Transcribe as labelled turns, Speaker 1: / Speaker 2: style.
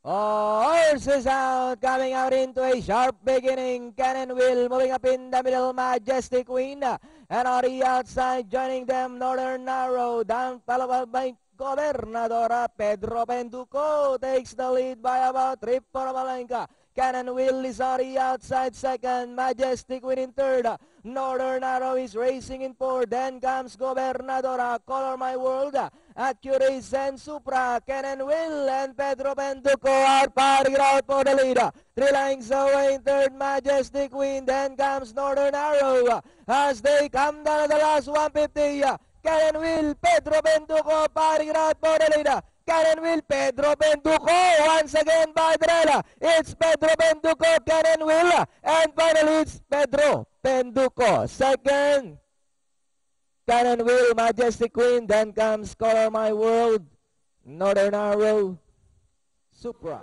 Speaker 1: Horses out, coming out into a sharp beginning. Cannon Will moving up in the middle. Majestic Queen. And on the outside, joining them, Northern Arrow. Down followed by Gobernadora. Pedro Penduko takes the lead by about 3 for Malenka. Cannon Will is on the outside second. Majestic Queen in third. Northern Arrow is racing in fourth. Then comes Gobernadora. Color My World. Accuracy and Supra. Cannon Will and Pedro Penduko are parting out for the lead. 3 lengths away in third. Majestic Queen. Then comes Northern Arrow. As they come down to the last 150. Cannon Will, Pedro Penduko parting out for the lead. Cannon Will, Pedro Penduko, once again by Drella. It's Pedro Penduko, Cannon Will, and finally it's Pedro Penduko. Second, Cannon Will, Majestic Queen, then comes Color My World, Northern Arrow, Supra.